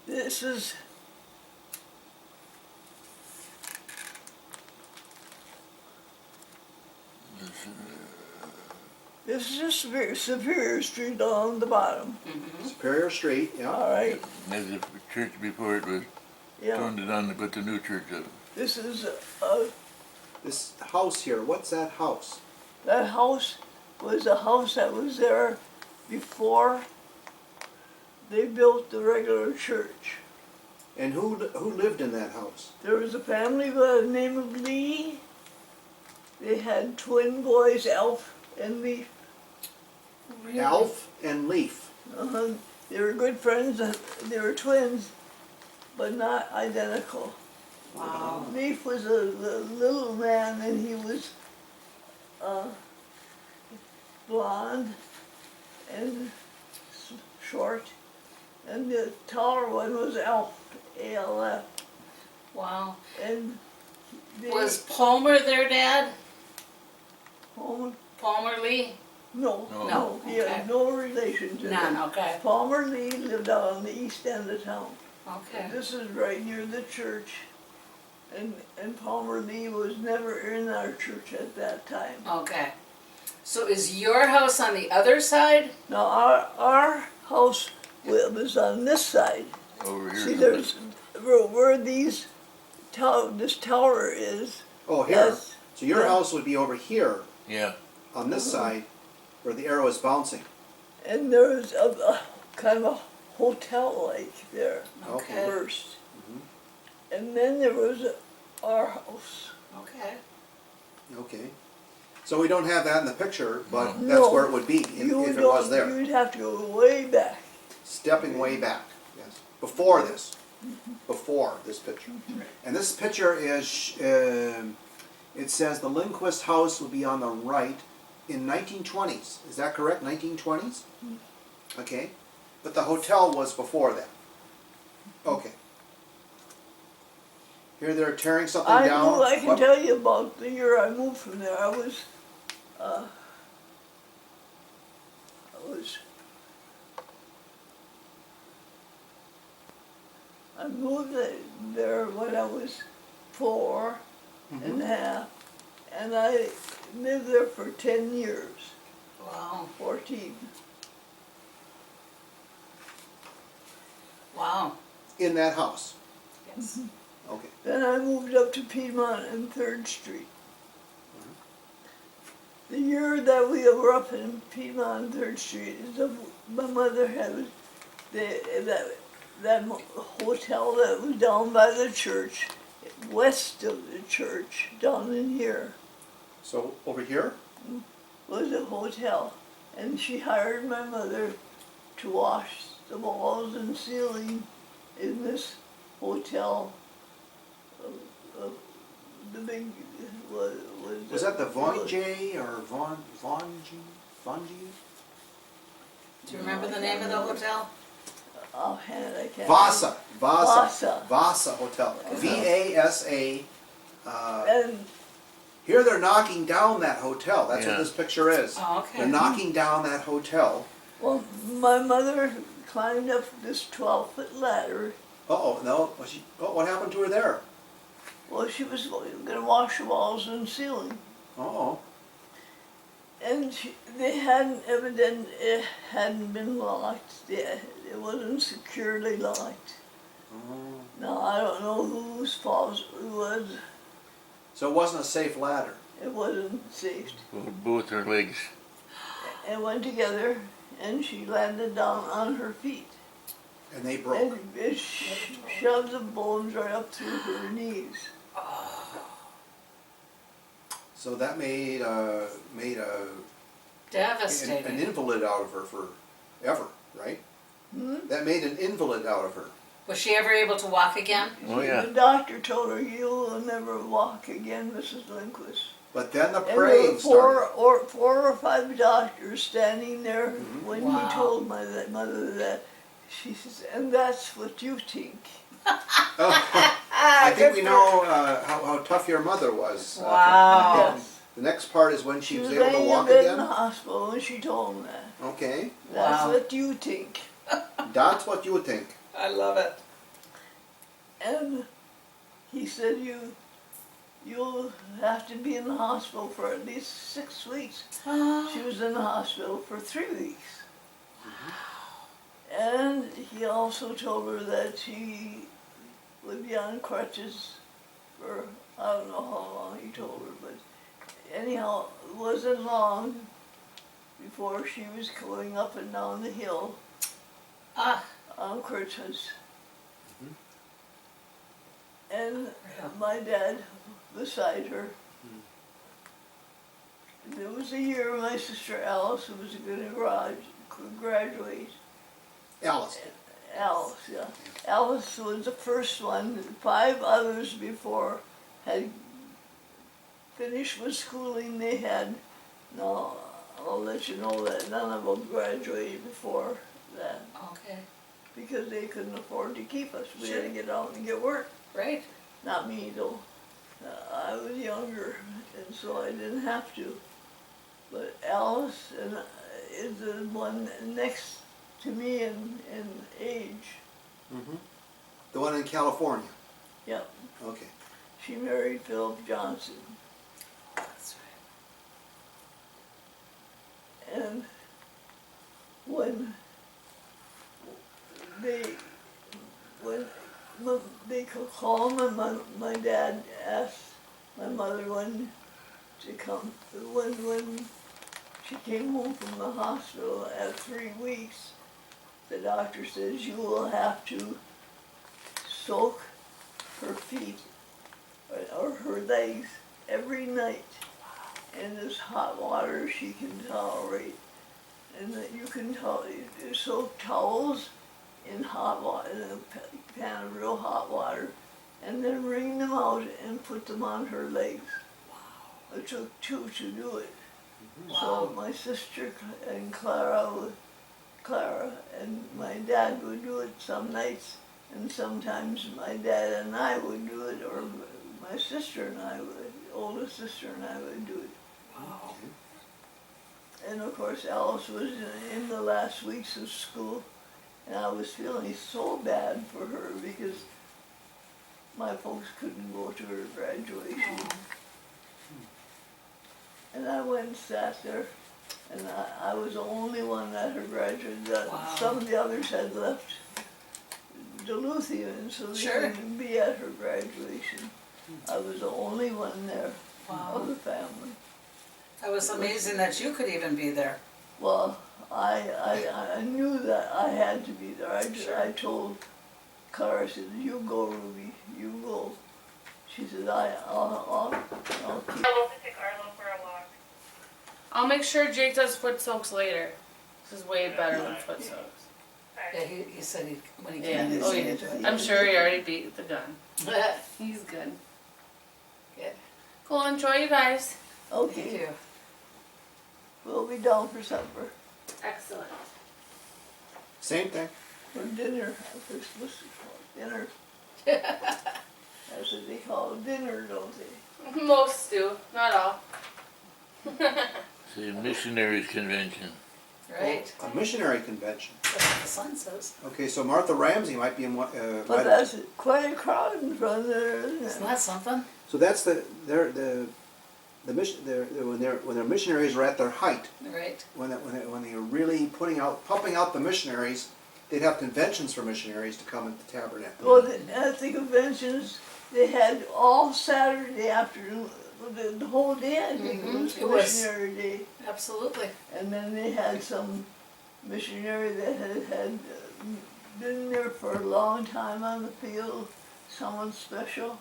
This is Superior Street on the bottom. Superior Street, yeah. All right. There's a church before it was Yeah. torn down to put the new church up. This is This house here, what's that house? that house was a house that was there before they built the regular church. And who lived in that house? There was a family by the name of Lee. They had twin boys, Alf and Leaf. Alf and Leaf. They were good friends. They were twins, but not identical. Wow. Leaf was a little man, and he was blonde and short. And the taller one was Alf, A-L-F. Wow. And they, Was Palmer their dad? Palmer, Palmer Lee? no, No. no, he had Okay. no relation to None, them. okay. Palmer Lee lived out on the east end of town. Okay. This is right near the church, and Palmer Lee was never in our church at that time. Okay. So is your house on the other side? Now our house was on this side. Over here. See, there's where this tower is. Oh, here. That's- So your yeah. house would be over here Yeah. on this side where the arrow is bouncing. And there's a kind of a hotel like there Okay. first, and then there was our house. Okay. Okay. So we don't have that in the picture, but No. that's where it would be if it was there. You'd have to go way back. Stepping way back, yes. Before this picture. And this picture is, it says the Lindquist house would be on the right in 1920s. Is that correct, 1920s? Okay. But the hotel was before that. Okay. Here they're tearing something down. I can What- tell you about the year I moved from there. I moved there when I was 4 and a half, and I lived there for 10 years, Wow. 14. Wow. In that house. Yes. Okay. Then I moved up to Piedmont and 3rd Street. The year that we were up in Piedmont and 3rd Street, my mother had that hotel that was down by the church, west of the church, down in here, So over here? was a hotel. And she hired my mother to wash the walls and ceiling in this hotel. The big Was that the Von J or Von G? Do you remember the name of the hotel? Offhand, I can't. Vasa Vasa. Hotel. V-A-S-A. And Here they're knocking down that hotel. That's what Yeah. this picture is. Oh, okay. They're knocking down that hotel. well, my mother climbed up this 12-foot ladder. Uh-oh, no. What happened to her there? Well, she was going to wash the walls and ceiling. Uh-oh. And it hadn't been locked. It wasn't securely locked. Oh. Now, I don't know whose fault it was. So it wasn't a safe ladder. It wasn't safe. Both her legs. It went together, and she landed down on her feet. And they broke. And it shoved the bones right up through her knees. So that made an Devastating. invalid out of her forever, right? That made an invalid out of her. Was she ever able to walk again? Oh yeah. The doctor told her, "You will never walk again, Mrs. Lindquist." But then the And there praying were started. four or five doctors standing there when Wow. he told my mother that. She says, "And that's what you think." I think we know how tough your mother was. Wow. Yes. The next part is when she She was was able to laying in walk bed in again. the hospital when she told him that. Okay, That's Wow. what you think. that's what you would think. I love it. And he said, you'll have to be in the hospital for at least 6 weeks. She was in the hospital for 3 weeks. And he also told her that she would be on crutches for, I don't know how long he told her, but anyhow, it wasn't long before she was going up and down the hill on crutches. And my dad beside her. There was a year my sister Alice was going to graduate. Alice. Alice, yeah. Alice was the first one. 5 others before had finished with schooling. They had, no, I'll let you know that none of them graduated before that Okay. because they couldn't afford to keep us. We had Sure. to get out and get work. Right. Not me though. I was younger, and so I didn't have to. But Alice is the one next to me in age. Mm-hmm. The one in California. Yep. Okay. She married Philip Johnson. That's And when they could call my dad asked my mother when to come. When she came home from the hospital at 3 weeks, the doctor says you will have to soak her feet or her legs every night in this hot water she can tolerate. And that you can soak towels in hot water, in a pan of real hot water, and then wring them out and put them on her legs. Wow. It took 2 to do it. Wow. So my sister and Clara and my dad would do it some nights, and sometimes my dad and I would do it, or my sister and I would, oldest sister and I would do it. Wow. And of course Alice was in the last weeks of school, and I was feeling so bad for her because my folks couldn't go to her graduation. And I went and sat there, and I was the only one at her graduation. Wow. Some of the others had left Duluth even, so they Sure. couldn't be at her graduation. I was the only one there Wow. of the family. That was amazing that you could even be there. Well, I knew that I had to be there. Sure. I told Clara, I said, you go, Ruby, you go. She said, I'll keep. I'll make sure Jake does foot soaks later. This is way better than foot soaks. Yeah, he said when he Yeah. came in. Oh, he yeah. did. I'm sure he already beat the gun. He's good. Good. Cool, enjoy you guys. Thank Okay, you. we'll be down for supper, Excellent. Same thing. for dinner. What's it called? Dinner. That's what they call dinner, don't they? Most do, not all. It's a missionaries convention. Right. A missionary convention. That's what the sun says. Okay, so Martha Ramsey might be in one. But that's quite a crowd in front there, isn't Isn't it? that something? So that's the mission. When their missionaries are at their height, Right. when they are really pumping out the missionaries, they'd have conventions for missionaries to come at the tabernacle. Well, at the conventions, they had all Saturday afternoon, the whole day, I think, it was It was. missionary day. Absolutely. And then they had some missionary that had been there for a long time on the field, someone special.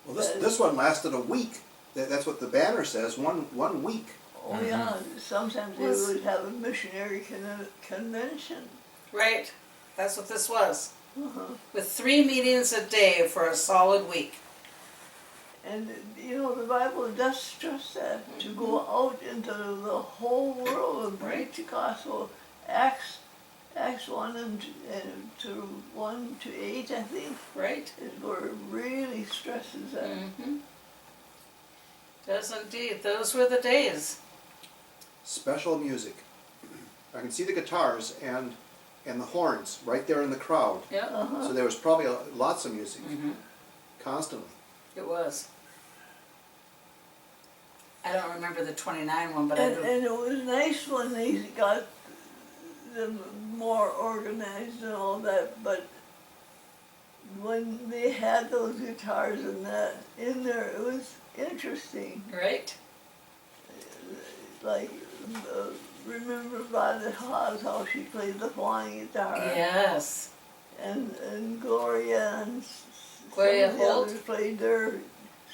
Well, this one lasted a week. That's what the banner says. One week. Oh yeah, sometimes they Was- would have a missionary convention. Right. That's what this was. Uh-huh. With 3 meetings a day for a solid week. And you know, the Bible does stress that, to go out into the whole world and preach the gospel. Acts 1 and to 1 to 8, I think, Right. is where it really stresses that. Mm-hmm. Does indeed. Those were the days. Special music. I can see the guitars, and and the horns right there in the crowd. Yeah, Uh-huh. So there was probably lots of music, mhm, constantly. it was. I don't remember the 29 one, but I And, do. and it was nice when they got them more organized and all that, but when they had those guitars and that in there, it was interesting. Right? Like, remember by the Haas how she played the flying guitar? Yes. And Gloria and Gloria some of the Holt? others played their,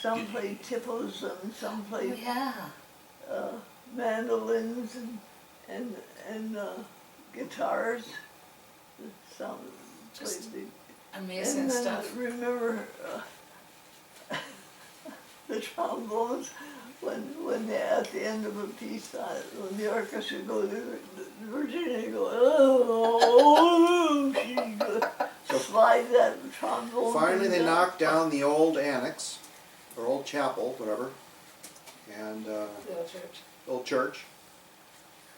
some played tippos and some Oh, played yeah. mandolins and guitars. Some played Just the, Amazing and then stuff. remember the trombones when they at the end of a piece when the orchestra goes, Virginia goes, oh, she slides that trombone. Finally, thing they down. knocked down the old annex, or old chapel, whatever, and The old church. old church.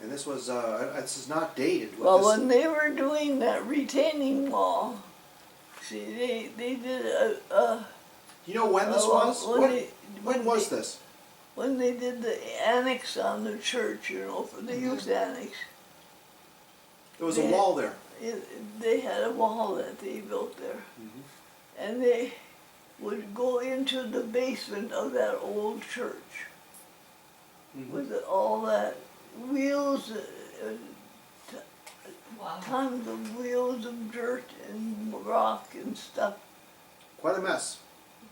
And this was, this is not dated. What Well, this- when they were doing that retaining wall, see, they did you know when this well, was? when When, they- when was this? when they did the annex on the church, you know, for the youth annex. There was a they- wall there. They had a wall that they built there. Mhm. And they would go into the basement of that old church Mhm. with all that wheels, Wow. tons of wheels of dirt and rock and stuff. Quite a mess.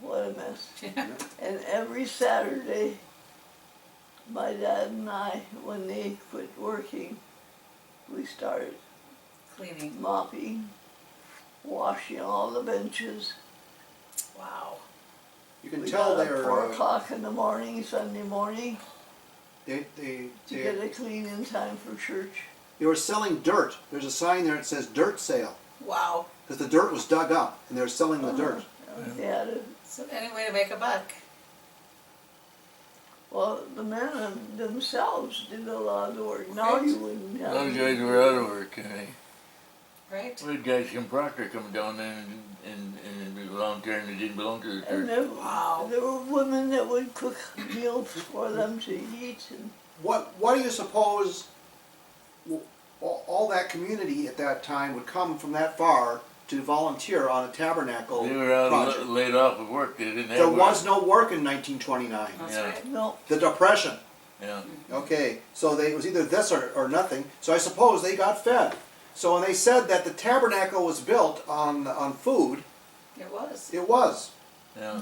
What a mess. Yeah. And every Saturday, my dad and I, when they quit working, we started Cleaning. mopping, washing all the benches. Wow. You can We tell got up they're, 4 o'clock in the morning, Sunday morning, they to get it clean in time for church. were selling dirt. There's a sign there that says dirt sale, Wow. because the dirt was dug up, and they were selling the dirt. They had it. So any way to make a buck. Well, the men themselves did a lot of the work. Now Right. you wouldn't have. Those guys were out of work, and Right? we had guys from Proctor come down there and volunteer and they didn't belong to the And church. there were women that would cook meals for them to eat. And What do you suppose all that community at that time would come from that far to volunteer on a tabernacle They were out project? laid off of work, they didn't have There work. was no work in 1929. That's Yeah. right. no, The Depression. Yeah, Okay, so it was either this or nothing. So I suppose they got fed. So when they said that the tabernacle was built on food, It was. it was. yeah.